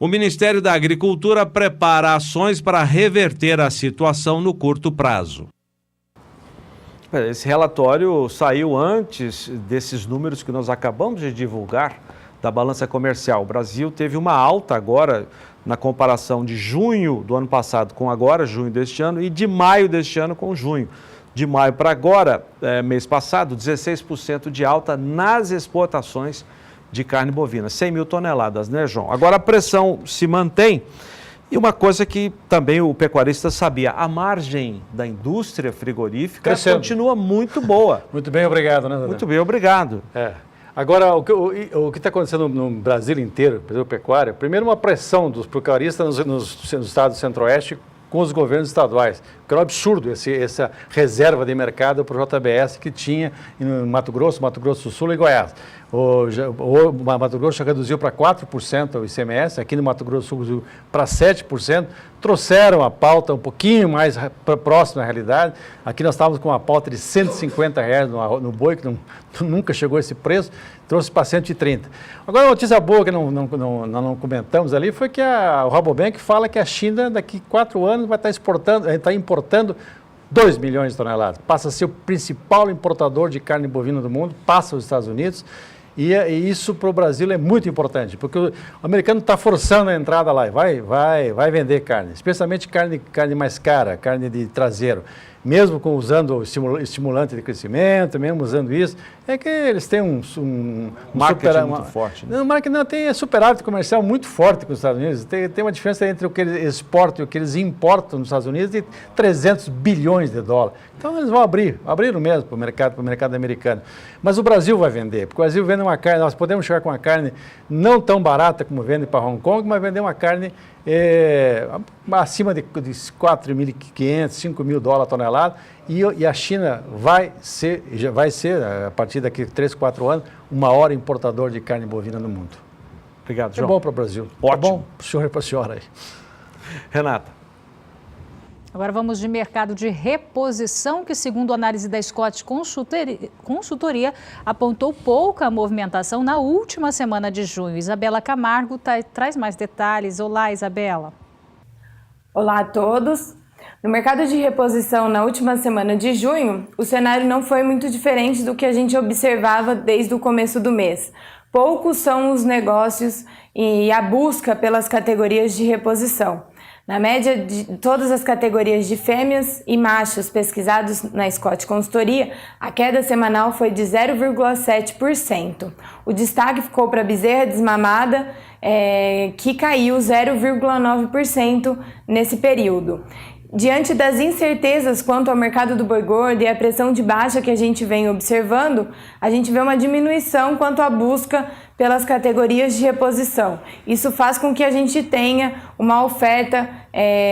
O Ministério da Agricultura prepara ações para reverter a situação no curto prazo. Esse relatório saiu antes desses números que nós acabamos de divulgar da balança comercial. O Brasil teve uma alta agora na comparação de junho do ano passado com agora, junho deste ano, e de maio deste ano com junho. De maio para agora, mês passado, 16% de alta nas exportações de carne bovina, 100 mil toneladas, né, João? Agora a pressão se mantém. E uma coisa que também o pecuarista sabia, a margem da indústria frigorífica continua muito boa. Muito bem, obrigado, né, Zé? Muito bem, obrigado. Agora, o que está acontecendo no Brasil inteiro, pela pecuária, primeiro uma pressão dos pecuaristas nos estados do Centro-Oeste com os governos estaduais, que é um absurdo essa reserva de mercado para o JBS que tinha em Mato Grosso do Sul e Goiás. O Mato Grosso já reduziu para 4% o ICMS, aqui no Mato Grosso do Sul para 7%, trouxeram a pauta um pouquinho mais próxima da realidade. Aqui nós estávamos com uma pauta de R$150 no boi, que nunca chegou a esse preço, trouxe para 130. Agora, a notícia boa que não comentamos ali foi que o Rabobank fala que a China, daqui 4 anos, vai estar importando 2 milhões de toneladas. Passa a ser o principal importador de carne bovina do mundo, passa os Estados Unidos. E isso para o Brasil é muito importante, porque o americano está forçando a entrada lá, vai vender carne, especialmente carne mais cara, carne de traseiro. Mesmo usando estimulante de crescimento, mesmo usando isso, é que eles têm um marketing muito forte. Né? Não, marketing não, tem superávit comercial muito forte com os Estados Unidos. Tem uma diferença entre o que eles exportam e o que eles importam nos Estados Unidos de 300 bilhões de dólares. Então eles vão abriram mesmo para o mercado americano. Mas o Brasil vai vender, porque o Brasil vende uma carne, nós podemos chegar com uma carne não tão barata como vende para Hong Kong, mas vender uma carne acima de 4.500, 5.000 dólares a tonelada, e a China já vai ser, a partir daqui 3, 4 anos, o maior importador de carne bovina no mundo. Obrigado, João. É bom para o Brasil. Ótimo. É bom para o senhor e para a senhora aí. Renata. Agora vamos de mercado de reposição, que segundo a análise da Scott Consultoria, apontou pouca movimentação na última semana de junho. Isabela Camargo traz mais detalhes. Olá, Isabela. Olá a todos. No mercado de reposição na última semana de junho, o cenário não foi muito diferente do que a gente observava desde o começo do mês. Poucos são os negócios e a busca pelas categorias de reposição. Na média de todas as categorias de fêmeas e machos pesquisados na Scott Consultoria, a queda semanal foi de 0,7%. O destaque ficou para a bezerra desmamada, que caiu 0,9% nesse período. Diante das incertezas quanto ao mercado do boi gordo e a pressão de baixa que a gente vem observando, a gente vê uma diminuição quanto à busca pelas categorias de reposição. Isso faz com que a gente tenha uma oferta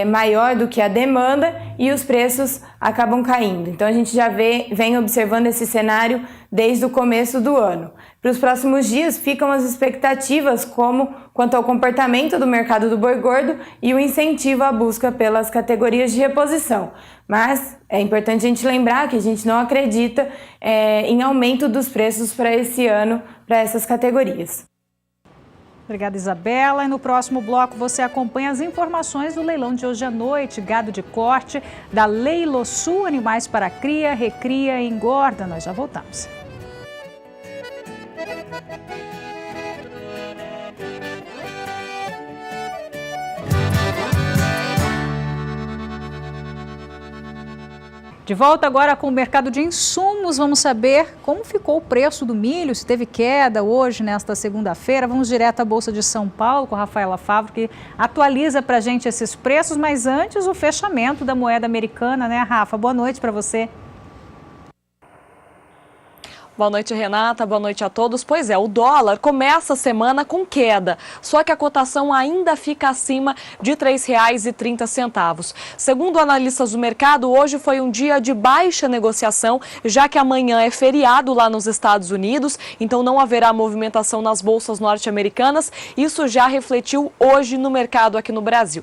maior do que a demanda e os preços acabam caindo. Então a gente já vem observando esse cenário desde o começo do ano. Para os próximos dias ficam as expectativas quanto ao comportamento do mercado do boi gordo e o incentivo à busca pelas categorias de reposição. Mas é importante a gente lembrar que a gente não acredita em aumento dos preços para esse ano para essas categorias. Obrigada, Isabela. E no próximo bloco você acompanha as informações do leilão de hoje à noite, gado de corte, da Leilosul, animais para cria, recria e engorda. Nós já voltamos. De volta agora com o mercado de insumos, vamos saber como ficou o preço do milho, se teve queda hoje, nesta segunda-feira. Vamos direto à Bolsa de São Paulo com a Rafaela Favro, que atualiza para a gente esses preços, mas antes o fechamento da moeda americana, né, Rafa? Boa noite para você. Boa noite, Renata. Boa noite a todos. Pois é, o dólar começa a semana com queda, só que a cotação ainda fica acima de R$ 3,30. Segundo analistas do mercado, hoje foi um dia de baixa negociação, já que amanhã é feriado lá nos Estados Unidos, então não haverá movimentação nas bolsas norte-americanas. Isso já refletiu hoje no mercado aqui no Brasil.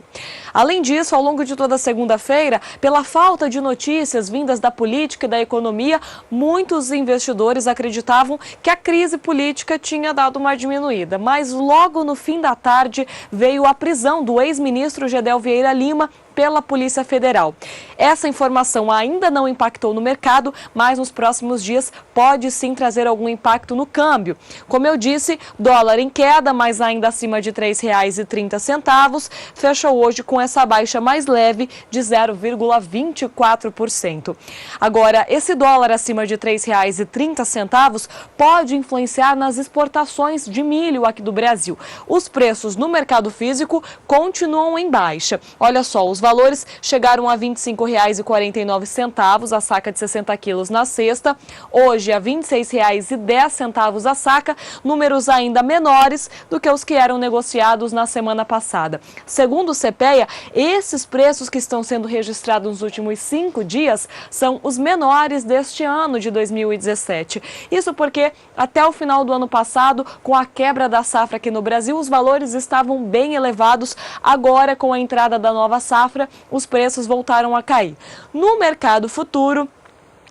Além disso, ao longo de toda a segunda-feira, pela falta de notícias vindas da política e da economia, muitos investidores acreditavam que a crise política tinha dado uma diminuída, mas logo no fim da tarde veio a prisão do ex-ministro Gedel Vieira Lima pela Polícia Federal. Essa informação ainda não impactou no mercado, mas nos próximos dias pode sim trazer algum impacto no câmbio. Como eu disse, dólar em queda, mas ainda acima de R$ 3,30, fechou hoje com essa baixa mais leve de 0,24%. Agora, esse dólar acima de R$ 3,30 pode influenciar nas exportações de milho aqui do Brasil. Os preços no mercado físico continuam em baixa. Olha só, os valores chegaram a R$ 25,49 a saca de 60 quilos na sexta, hoje a R$ 26,10 a saca, números ainda menores do que os que eram negociados na semana passada. Segundo o CPEA, esses preços que estão sendo registrados nos últimos 5 dias são os menores deste ano de 2017. Isso porque até o final do ano passado, com a quebra da safra aqui no Brasil, os valores estavam bem elevados. Agora, com a entrada da nova safra, os preços voltaram a cair. No mercado futuro,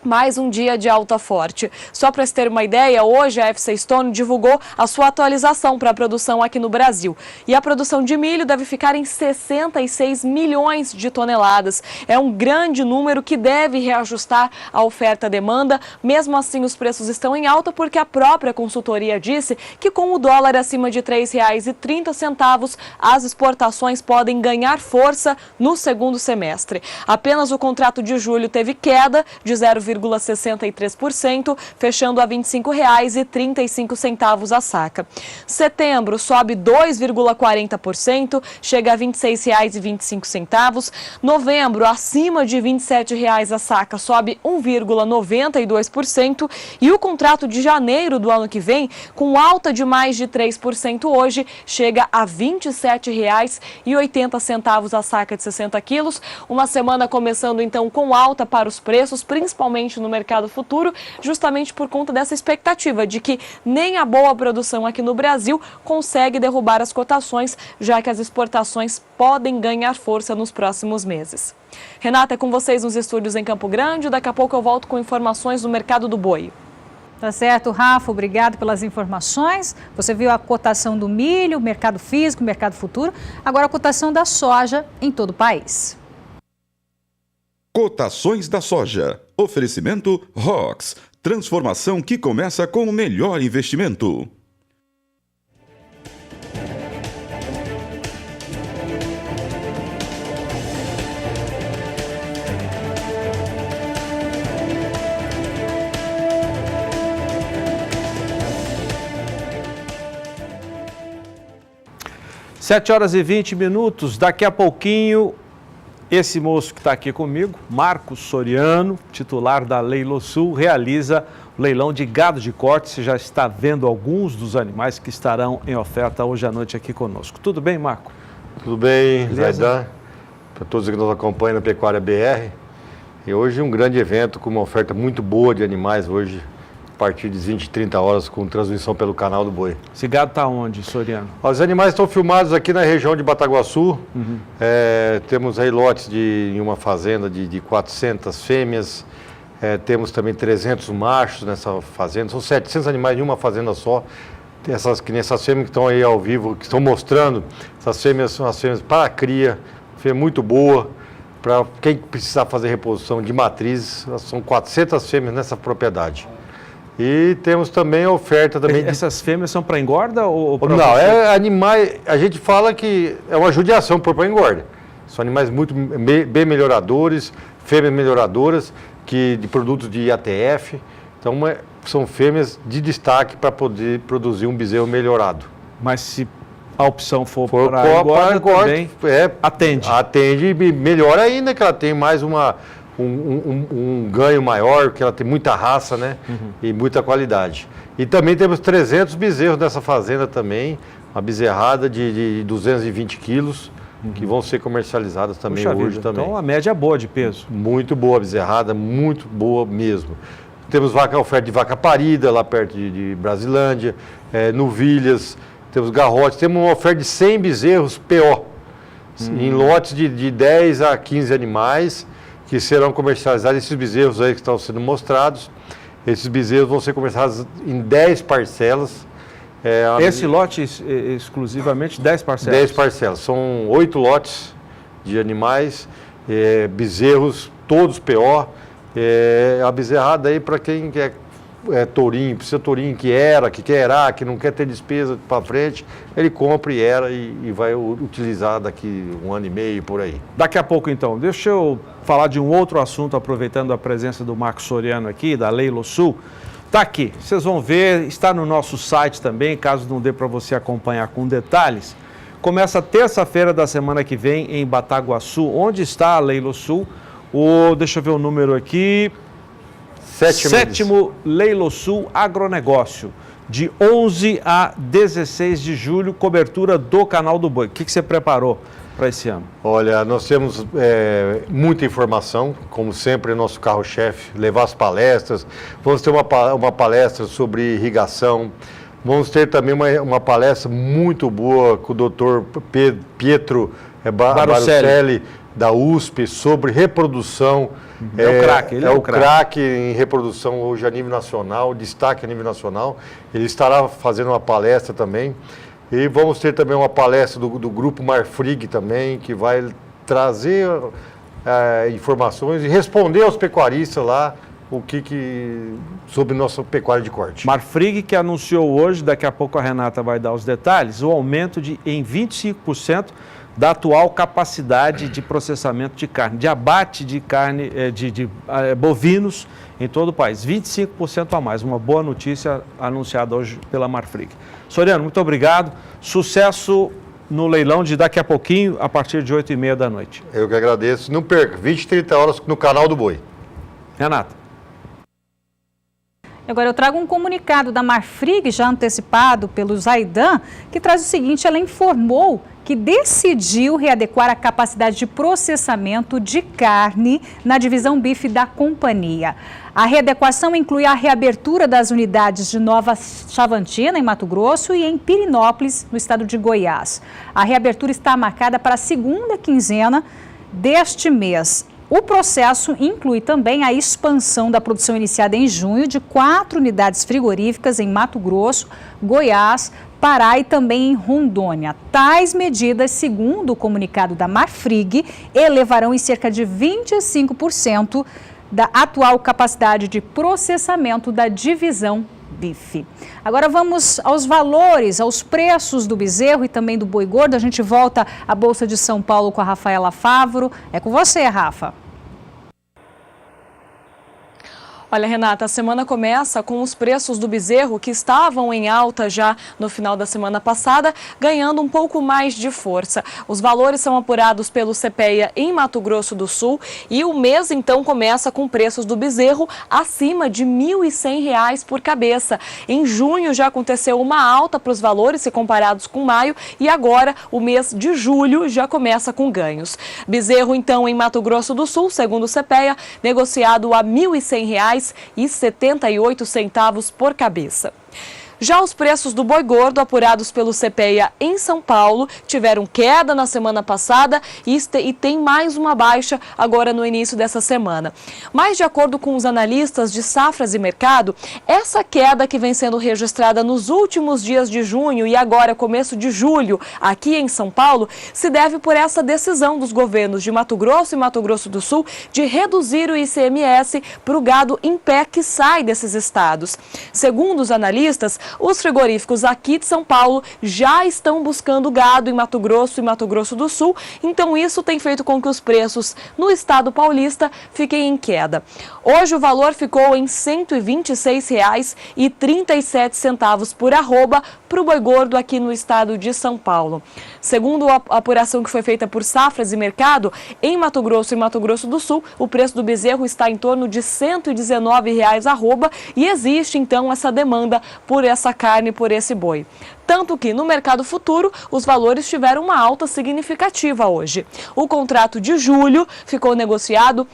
mais um dia de alta forte. Só para se ter uma ideia, hoje a FC Stone divulgou a sua atualização para a produção aqui no Brasil. E a produção de milho deve ficar em 66 milhões de toneladas. É um grande número que deve reajustar a oferta-demanda. Mesmo assim, os preços estão em alta porque a própria consultoria disse que com o dólar acima de R$ 3,30, as exportações podem ganhar força no segundo semestre. Apenas o contrato de julho teve queda de 0,63%, fechando a R$ 25,35 a saca. Setembro sobe 2,40%, chega a R$ 26,25. Novembro, acima de R$ 27,00 a saca, sobe 1,92%. E o contrato de janeiro do ano que vem, com alta de mais de 3% hoje, chega a R$ 27,80 a saca de 60 quilos. Uma semana começando então com alta para os preços, principalmente no mercado futuro, justamente por conta dessa expectativa de que nem a boa produção aqui no Brasil consegue derrubar as cotações, já que as exportações podem ganhar força nos próximos meses. Renata, é com vocês nos estúdios em Campo Grande. Daqui a pouco eu volto com informações do mercado do boi. Tá certo, Rafa, obrigado pelas informações. Você viu a cotação do milho, mercado físico, mercado futuro, agora a cotação da soja em todo o país. Cotações da soja. Oferecimento ROX. Transformação que começa com o melhor investimento. Sete horas e 20 minutos. Daqui a pouquinho, esse moço que está aqui comigo, Marcos Soriano, titular da Leilosul, realiza o leilão de gado de corte. Você já está vendo alguns dos animais que estarão em oferta hoje à noite aqui conosco. Tudo bem, Marco? Tudo bem, Zaidan. Para todos que nos acompanham na Pecuária BR. E hoje um grande evento com uma oferta muito boa de animais hoje, a partir de 20, 30 horas, com transmissão pelo canal do Boi. Esse gado está onde, Soriano? Os animais estão filmados aqui na região de Bataguaçu. Temos aí lotes em uma fazenda de 400 fêmeas. Temos também 300 machos nessa fazenda. São 700 animais em uma fazenda só. Essas fêmeas que estão aí ao vivo, que estão mostrando, essas fêmeas são as fêmeas para a cria. Fêmea muito boa. Para quem precisar fazer reposição de matrizes, são 400 fêmeas nessa propriedade. E temos também a oferta também. Essas fêmeas são para engorda ou para... Não, animais. A gente fala que é uma judiação para engorda. São animais muito bem melhoradores, fêmeas melhoradoras, de produtos de IATF. Então, são fêmeas de destaque para poder produzir um bezerro melhorado. Mas se a opção for para engorda também, atende. Atende e melhor ainda, que ela tem mais um ganho maior, porque ela tem muita raça, né? E muita qualidade. E também temos 300 bezerros nessa fazenda também, uma bezerrada de 220 quilos, que vão ser comercializadas também hoje também. Então a média é boa de peso. Muito boa a bezerrada, muito boa mesmo. Temos oferta de vaca parida lá perto de Brasilândia, novilhas, temos garrotes, temos uma oferta de 100 bezerros PO, em lotes de 10 a 15 animais, que serão comercializados. Esses bezerros aí que estão sendo mostrados, esses bezerros vão ser comercializados em 10 parcelas. Esse lote exclusivamente 10 parcelas? 10 parcelas. São 8 lotes de animais, bezerros, todos PO. A bezerrada aí para quem quer tourinho, precisa tourinho que quer que não quer ter despesa para frente, ele compra e vai utilizar daqui 1 ano e meio, por aí. Daqui a pouco então, deixa eu falar de um outro assunto, aproveitando a presença do Marcos Soriano aqui, da Leilosul. Está aqui, vocês vão ver, está no nosso site também, caso não dê para você acompanhar com detalhes. Começa terça-feira da semana que vem em Bataguaçu. Onde está a Leilosul? Deixa eu ver o número aqui. Sétimo Leilosul Agronegócio, de 11 a 16 de julho, cobertura do Canal do Boi. O que você preparou para esse ano? Olha, nós temos muita informação, como sempre, nosso carro-chefe, levar as palestras. Vamos ter uma palestra sobre irrigação. Vamos ter também uma palestra muito boa com o doutor Pietro Barucelli, da USP, sobre reprodução. É o craque, ele é o craque em reprodução hoje a nível nacional, destaque a nível nacional. Ele estará fazendo uma palestra também. E vamos ter também uma palestra do grupo Marfrig também, que vai trazer informações e responder aos pecuaristas lá sobre nossa pecuária de corte. Marfrig, que anunciou hoje, daqui a pouco a Renata vai dar os detalhes, o aumento em 25% da atual capacidade de processamento de carne, de abate de carne de bovinos em todo o país. 25% a mais, uma boa notícia anunciada hoje pela Marfrig. Soriano, muito obrigado. Sucesso no leilão de daqui a pouquinho, a partir de 8h30 da noite. Eu que agradeço. Não perca, 20 e 30 horas no canal do Boi. Renata. Agora eu trago um comunicado da Marfrig, já antecipado pelo Zaidan, que traz o seguinte: ela informou que decidiu readequar a capacidade de processamento de carne na divisão bife da companhia. A readequação inclui a reabertura das unidades de Nova Chavantina, em Mato Grosso, e em Pirinópolis, no estado de Goiás. A reabertura está marcada para a segunda quinzena deste mês. O processo inclui também a expansão da produção iniciada em junho de 4 unidades frigoríficas em Mato Grosso, Goiás, Pará e também em Rondônia. Tais medidas, segundo o comunicado da Marfrig, elevarão em cerca de 25% da atual capacidade de processamento da divisão bife. Agora vamos aos valores, aos preços do bezerro e também do boi gordo. A gente volta à Bolsa de São Paulo com a Rafaela Favro. É com você, Rafa. Olha, Renata, a semana começa com os preços do bezerro que estavam em alta já no final da semana passada, ganhando um pouco mais de força. Os valores são apurados pelo CPEA em Mato Grosso do Sul e o mês então começa com preços do bezerro acima de R$ 1.100 por cabeça. Em junho já aconteceu uma alta para os valores se comparados com maio e agora o mês de julho já começa com ganhos. Bezerro então em Mato Grosso do Sul, segundo o CPEA, negociado a R$ 1.100,78 por cabeça. Já os preços do boi gordo, apurados pelo CPEA em São Paulo, tiveram queda na semana passada e tem mais uma baixa agora no início dessa semana. Mas, de acordo com os analistas de safras e mercado, essa queda que vem sendo registrada nos últimos dias de junho e agora começo de julho, aqui em São Paulo, se deve por essa decisão dos governos de Mato Grosso e Mato Grosso do Sul de reduzir o ICMS para o gado em pé que sai desses estados. Segundo os analistas, os frigoríficos aqui de São Paulo já estão buscando gado em Mato Grosso e Mato Grosso do Sul, então isso tem feito com que os preços no estado paulista fiquem em queda. Hoje o valor ficou em R$ 126,37 por arroba para o boi gordo aqui no estado de São Paulo. Segundo a apuração que foi feita por Safras e Mercado, em Mato Grosso e Mato Grosso do Sul, o preço do bezerro está em torno de R$ 119,00 arroba e existe então essa demanda por essa carne, por esse boi. Tanto que no mercado futuro os valores tiveram uma alta significativa hoje. O contrato de julho ficou negociado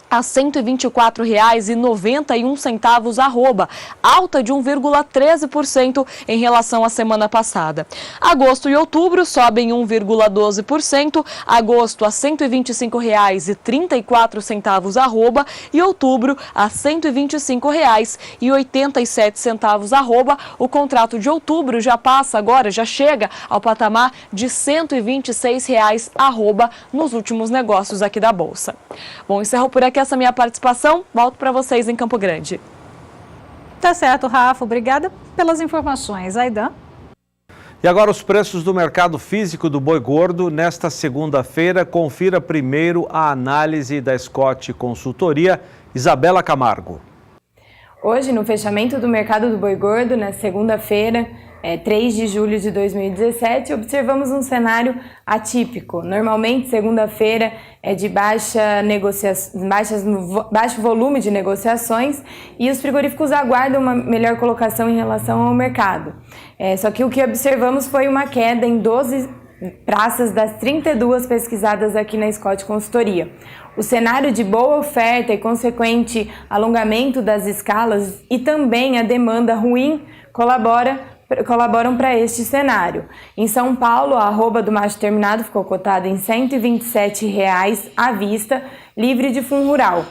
a R$ 124,91 arroba, alta de 1,13% em relação à semana passada. Agosto e outubro sobem 1,12%, agosto a R$ 125,34 arroba e outubro a R$ 125,87 arroba. O contrato de outubro já passa agora, já chega ao patamar de R$ 126,00 arroba nos últimos negócios aqui da Bolsa. Bom, encerro por aqui essa minha participação, volto para vocês em Campo Grande. Tá certo, Rafa, obrigada pelas informações. Aidan. E agora os preços do mercado físico do boi gordo nesta segunda-feira. Confira primeiro a análise da Scott Consultoria, Isabela Camargo. Hoje, no fechamento do mercado do boi gordo, na segunda-feira, 3 de julho de 2017, observamos um cenário atípico. Normalmente, segunda-feira é de baixo volume de negociações e os frigoríficos aguardam uma melhor colocação em relação ao mercado. Só que o que observamos foi uma queda em 12 praças das 32 pesquisadas aqui na Scott Consultoria. O cenário de boa oferta e consequente alongamento das escalas e também a demanda ruim colabora colaboram para este cenário. Em São Paulo, a arroba do macho terminado ficou cotada em R$ 127,00 à vista, livre de fundo rural.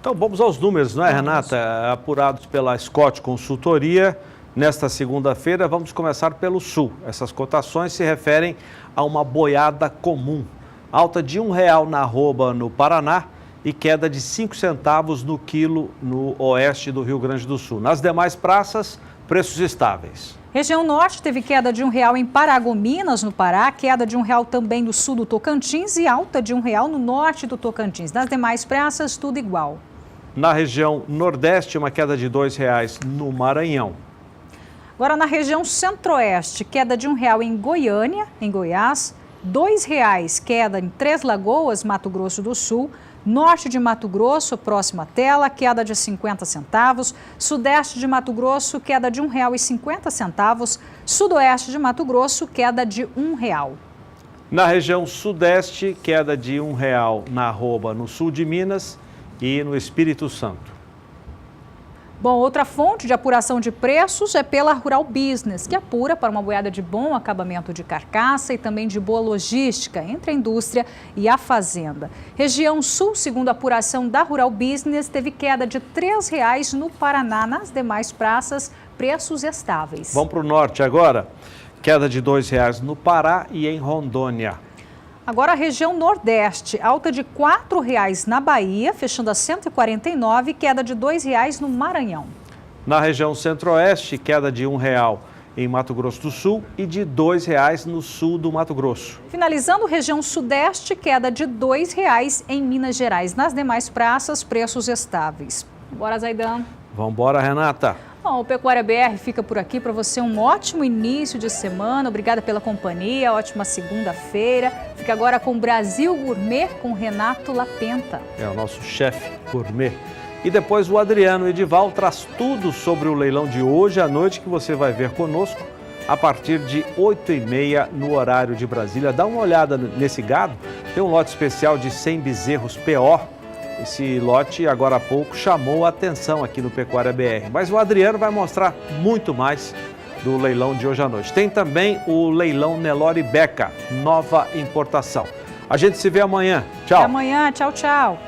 Então vamos aos números, não é, Renata? Apurados pela Scott Consultoria. Nesta segunda-feira, vamos começar pelo Sul. Essas cotações se referem a uma boiada comum. Alta de R$1 na arroba no Paraná e queda de 5 centavos no quilo no oeste do Rio Grande do Sul. Nas demais praças, preços estáveis. Região Norte teve queda de R$1 em Paragominas, no Pará, queda de R$1 também no sul do Tocantins e alta de R$1 no norte do Tocantins. Nas demais praças, tudo igual. Na região Nordeste, uma queda de R$2 no Maranhão. Agora, na região Centro-Oeste, queda de R$1 em Goiânia, em Goiás, R$2 queda em Três Lagoas, Mato Grosso do Sul, norte de Mato Grosso, próxima tela, queda de 50 centavos, sudeste de Mato Grosso, queda de R$1,50, sudoeste de Mato Grosso, queda de R$1. Na região Sudeste, queda de R$1 na arroba no sul de Minas e no Espírito Santo. Bom, outra fonte de apuração de preços é pela Rural Business, que apura para uma boiada de bom acabamento de carcaça e também de boa logística entre a indústria e a fazenda. Região Sul, segundo a apuração da Rural Business, teve queda de R$3 no Paraná. Nas demais praças, preços estáveis. Vamos para o norte agora. Queda de R$2 no Pará e em Rondônia. Agora a região Nordeste, alta de R$4 na Bahia, fechando a 149, queda de R$2 no Maranhão. Na região Centro-Oeste, queda de R$1 em Mato Grosso do Sul e de R$2 no sul do Mato Grosso. Finalizando, região Sudeste, queda de R$2 em Minas Gerais. Nas demais praças, preços estáveis. Bora, Zaidan. Vamos embora, Renata. Bom, o Pecuária BR fica por aqui. Para você um ótimo início de semana. Obrigada pela companhia, ótima segunda-feira. Fica agora com Brasil Gourmet com Renato Lapenta. É o nosso chefe gourmet. E depois o Adriano Edival traz tudo sobre o leilão de hoje à noite que você vai ver conosco a partir de 8h30 no horário de Brasília. Dá uma olhada nesse gado. Tem um lote especial de 100 bezerros PO. Esse lote, agora há pouco, chamou a atenção aqui no Pecuária BR. Mas o Adriano vai mostrar muito mais do leilão de hoje à noite. Tem também o leilão Nelore Beca, nova importação. A gente se vê amanhã. Tchau. Até amanhã. Tchau, tchau.